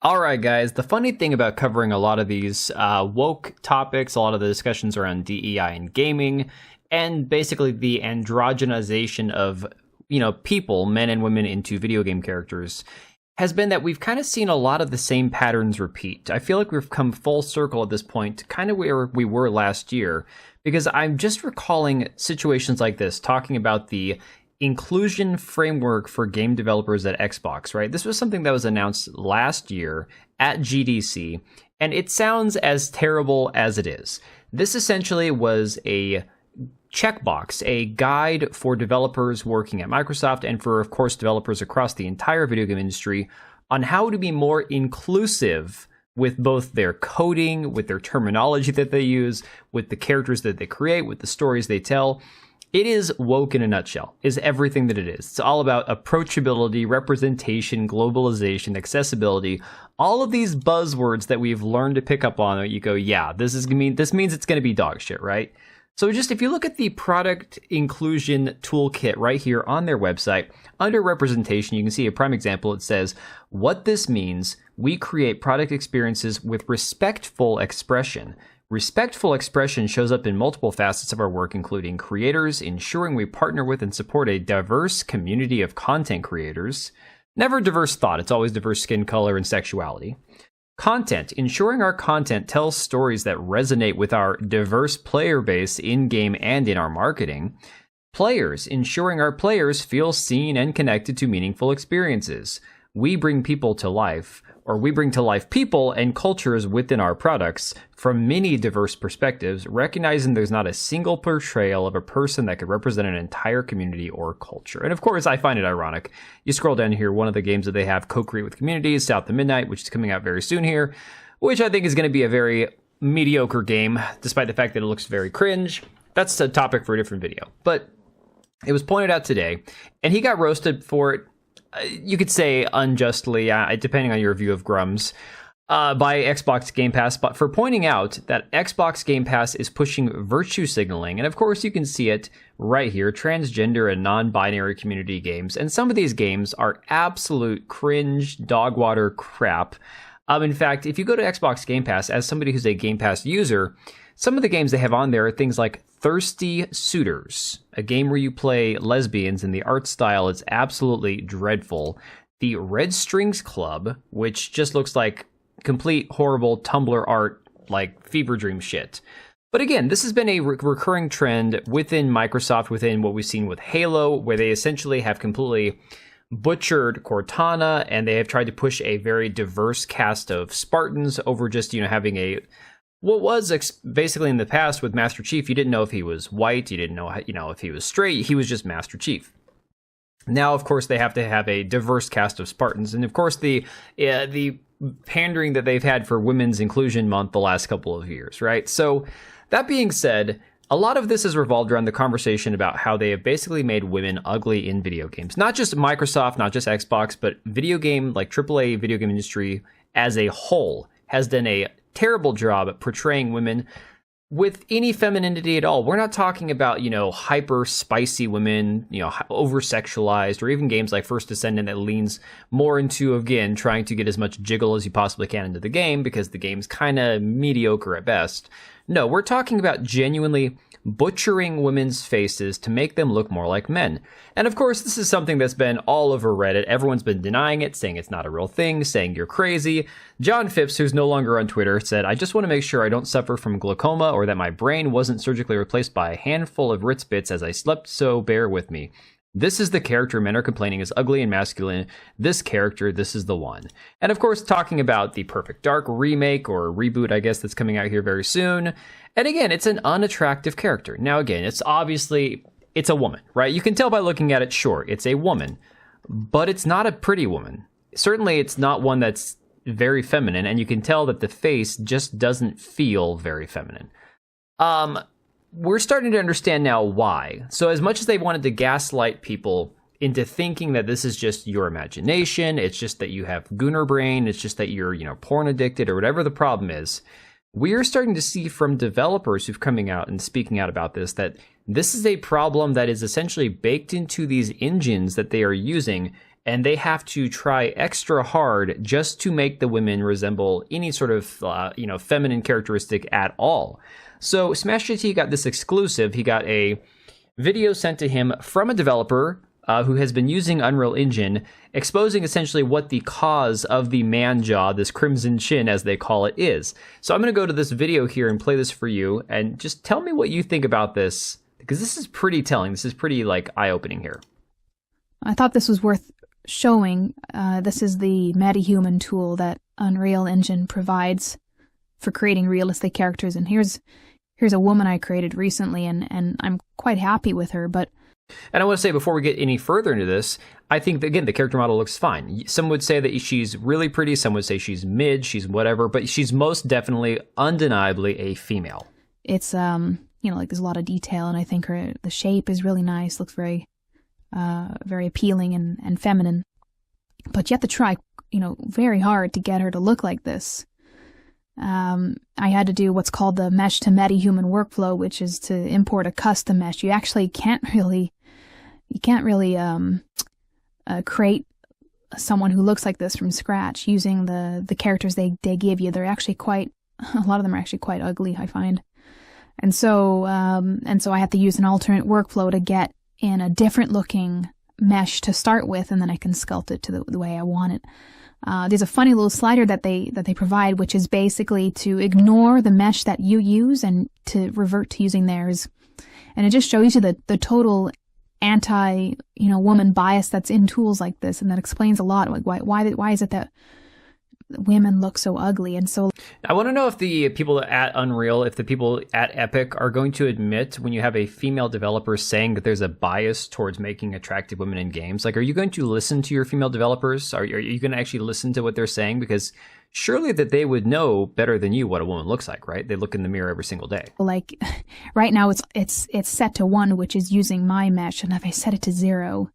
Alright guys, the funny thing about covering a lot of these woke topics, a lot of the discussions around DEI and gaming, and basically the androgenization of, people, men and women into video game characters, has been that we've kind of seen a lot of the same patterns repeat. I feel like we've come full circle at this point, kind of where we were last year, because I'm just recalling situations like this, talking about the inclusion framework for game developers at Xbox, right? This was something that was announced last year at GDC, and it sounds as terrible as it is. This essentially was a checkbox, a guide for developers working at Microsoft and for, of course, developers across the entire video game industry on how to be more inclusive with both their coding, with their terminology that they use, with the characters that they create, with the stories they tell. It is woke in a nutshell, is everything that it is. It's all about approachability, representation, globalization, accessibility, all of these buzzwords that we've learned to pick up on that you go, yeah, this means it's going to be dog shit, right? So just if you look at the product inclusion toolkit right here on their website, under representation, you can see a prime example. It says, what this means, we create product experiences with respectful expression. Respectful expression shows up in multiple facets of our work, including creators, ensuring we partner with and support a diverse community of content creators. Never diverse thought, it's always diverse skin color and sexuality. Content, ensuring our content tells stories that resonate with our diverse player base in-game and in our marketing. Players, ensuring our players feel seen and connected to meaningful experiences. We bring people to life, or we bring to life people and cultures within our products from many diverse perspectives, recognizing there's not a single portrayal of a person that could represent an entire community or culture. And of course, I find it ironic. You scroll down here, one of the games that they have, Co-Create with Communities, South of Midnight, which is coming out very soon here, which I think is going to be a very mediocre game, despite the fact that it looks very cringe. That's a topic for a different video. But it was pointed out today, and he got roasted for it. You could say unjustly, depending on your view of Grums, by Xbox Game Pass, but for pointing out that Xbox Game Pass is pushing virtue signaling. And of course, you can see it right here, transgender and non-binary community games. And some of these games are absolute cringe, dog water crap. In fact, if you go to Xbox Game Pass, as somebody who's a Game Pass user, some of the games they have on there are things like Thirsty Suitors, a game where you play lesbians, and the art style is absolutely dreadful. The Red Strings Club, which just looks like complete horrible Tumblr art, like fever dream shit. But again, this has been a recurring trend within Microsoft, within what we've seen with Halo, where they essentially have completely butchered Cortana, and they have tried to push a very diverse cast of Spartans over just, having a... What was basically in the past with Master Chief, you didn't know if he was white, you didn't know, if he was straight, he was just Master Chief. Now, of course, they have to have a diverse cast of Spartans, and of course, the pandering that they've had for Women's Inclusion Month the last couple of years, right? So, that being said, a lot of this has revolved around the conversation about how they have basically made women ugly in video games. Not just Microsoft, not just Xbox, but video game, like AAA video game industry as a whole has done a terrible job at portraying women with any femininity at all. We're not talking about, hyper spicy women, over sexualized, or even games like First Descendant that leans more into, again, trying to get as much jiggle as you possibly can into the game because the game's kind of mediocre at best. No, we're talking about genuinely butchering women's faces to make them look more like men. And of course, this is something that's been all over Reddit. Everyone's been denying it, saying it's not a real thing, saying you're crazy. John Phipps, who's no longer on Twitter, said, I just want to make sure I don't suffer from glaucoma or that my brain wasn't surgically replaced by a handful of Ritz bits as I slept, so bear with me. This is the character men are complaining is ugly and masculine. This character, this is the one. And of course, talking about the Perfect Dark remake or reboot, I guess, that's coming out here very soon. And again, it's an unattractive character. Now, again, it's a woman, right? You can tell by looking at it, sure, it's a woman, but it's not a pretty woman. Certainly, it's not one that's very feminine, and you can tell that the face just doesn't feel very feminine. We're starting to understand now why. So as much as they wanted to gaslight people into thinking that this is just your imagination, it's just that you have gooner brain, it's just that you're, porn addicted or whatever the problem is, we're starting to see from developers who've coming out and speaking out about this that this is a problem that is essentially baked into these engines that they are using and they have to try extra hard just to make the women resemble any sort of feminine characteristic at all. So Smash GT got this exclusive. He got a video sent to him from a developer who has been using Unreal Engine, exposing essentially what the cause of the man jaw, this crimson chin as they call it, is. So I'm going to go to this video here and play this for you, and just tell me what you think about this, because this is pretty telling. This is pretty eye-opening here. I thought this was worth showing. This is the MetaHuman tool that Unreal Engine provides for creating realistic characters, and here's a woman I created recently, and I'm quite happy with her, but... And I want to say, before we get any further into this, I think that, again, the character model looks fine. Some would say that she's really pretty, some would say she's mid, she's whatever, but she's most definitely, undeniably a female. It's, there's a lot of detail, and I think the shape is really nice, looks very appealing and feminine. But you have to try, very hard to get her to look like this. I had to do what's called the mesh to MetaHuman workflow, which is to import a custom mesh. You actually can't really create someone who looks like this from scratch using the characters they give you. They're actually a lot of them are actually quite ugly, I find. And so I have to use an alternate workflow to get in a different looking mesh to start with, and then I can sculpt it to the way I want it. There's a funny little slider that they provide, which is basically to ignore the mesh that you use and to revert to using theirs. And it just shows you the total woman bias that's in tools like this, and that explains a lot. Like why is it that women look so ugly? And so I want to know if the people at Unreal, if the people at Epic are going to admit when you have a female developer saying that there's a bias towards making attractive women in games. Like, are you going to listen to your female developers? Are you going to actually listen to what they're saying? Because surely that they would know better than you what a woman looks like, right? They look in the mirror every single day. Like right now it's set to 1, which is using my mesh, and if I set it to 0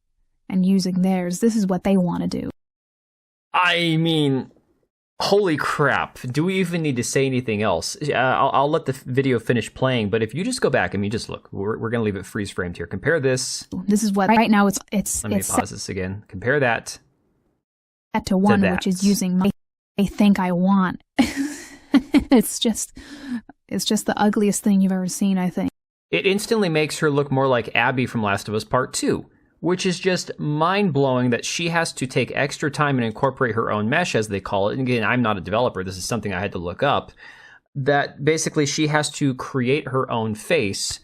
and using theirs, this is what they want to do. I mean, holy crap. Do we even need to say anything else? I'll let the video finish playing, but if you just go back, just look, we're going to leave it freeze framed here. Compare this. This is what right now it's Let me pause this again. Compare that. Set to 1, which is using my I think I want. It's just the ugliest thing you've ever seen, I think. It instantly makes her look more like Abby from Last of Us Part 2. Which is just mind-blowing that she has to take extra time and incorporate her own mesh, as they call it. And again, I'm not a developer. This is something I had to look up. That basically she has to create her own face,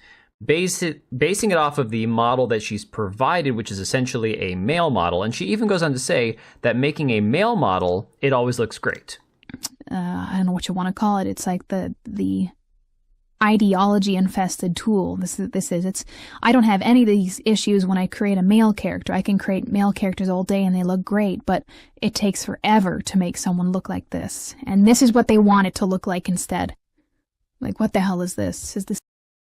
basing it off of the model that she's provided, which is essentially a male model. And she even goes on to say that making a male model, it always looks great. I don't know what you want to call it. It's like the ideology infested tool. I don't have any of these issues when I create a male character. I can create male characters all day and they look great, but it takes forever to make someone look like this. And this is what they want it to look like instead. Like, what the hell is this?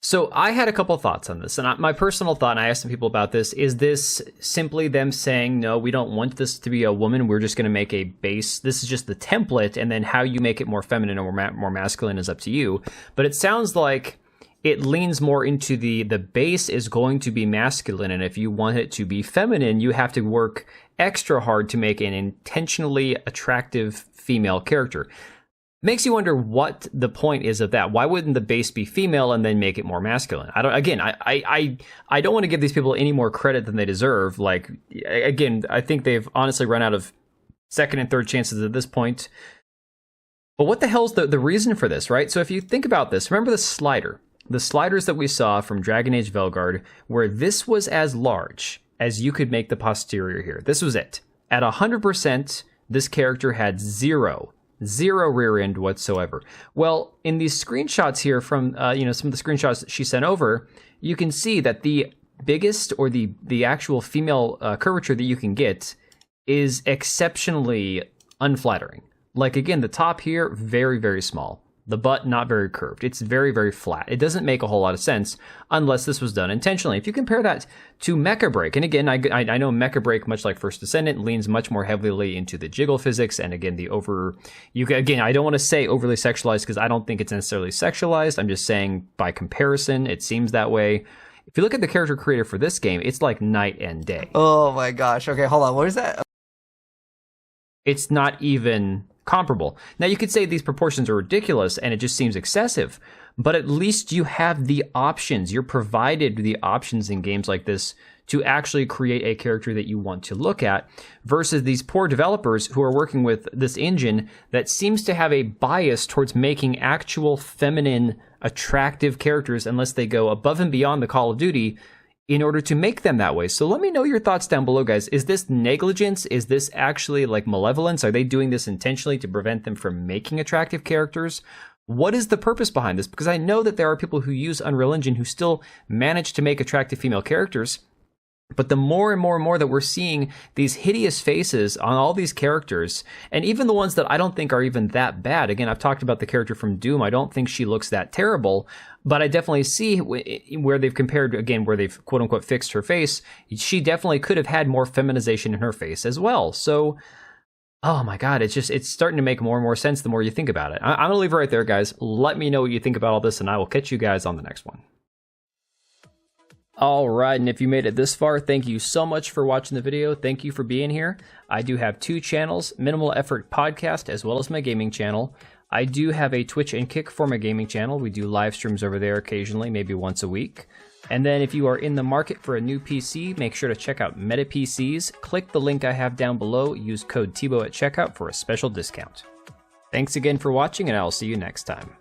So I had a couple thoughts on this, and my personal thought, and I asked some people about this, is this simply them saying, no, we don't want this to be a woman, we're just going to make a base, this is just the template, and then how you make it more feminine or more masculine is up to you. But it sounds like it leans more into the base is going to be masculine, and if you want it to be feminine, you have to work extra hard to make an intentionally attractive female character. Makes you wonder what the point is of that. Why wouldn't the base be female and then make it more masculine? I don't want to give these people any more credit than they deserve. Like, again, I think they've honestly run out of second and third chances at this point. But what the hell's the reason for this, right? So if you think about this, remember the sliders that we saw from Dragon Age Velguard, where this was as large as you could make the posterior here. This was it. At 100%, this character had zero rear end whatsoever. Well, in these screenshots here from some of the screenshots that she sent over, you can see that the biggest or the actual female curvature that you can get is exceptionally unflattering. Like, again, the top here, very, very small. The butt, not very curved. It's very, very flat. It doesn't make a whole lot of sense unless this was done intentionally. If you compare that to Mecha Break, and again, I know Mecha Break, much like First Descendant, leans much more heavily into the jiggle physics, and again, I don't want to say overly sexualized because I don't think it's necessarily sexualized. I'm just saying by comparison, it seems that way. If you look at the character creator for this game, it's like night and day. Oh my gosh. Okay, hold on. What is that? It's not even comparable. Now, you could say these proportions are ridiculous and it just seems excessive, but at least you have the options. You're provided the options in games like this to actually create a character that you want to look at, versus these poor developers who are working with this engine that seems to have a bias towards making actual feminine, attractive characters unless they go above and beyond the Call of Duty in order to make them that way. So let me know your thoughts down below, guys. Is this negligence? Is this actually like malevolence? Are they doing this intentionally to prevent them from making attractive characters? What is the purpose behind this? Because I know that there are people who use Unreal Engine who still manage to make attractive female characters. But the more and more and more that we're seeing these hideous faces on all these characters, and even the ones that I don't think are even that bad. Again, I've talked about the character from Doom. I don't think she looks that terrible, but I definitely see where they've compared, again, where they've quote unquote fixed her face. She definitely could have had more feminization in her face as well. So, oh my God, it's starting to make more and more sense the more you think about it. I'm going to leave it right there, guys. Let me know what you think about all this, and I will catch you guys on the next one. All right, and if you made it this far, thank you so much for watching the video. Thank you for being here. I do have 2 channels, Minimal Effort Podcast, as well as my gaming channel. I do have a Twitch and Kick for my gaming channel. We do live streams over there occasionally, maybe once a week. And then if you are in the market for a new PC, make sure to check out Meta PCs. Click the link I have down below. Use code TBO at checkout for a special discount. Thanks again for watching, and I will see you next time.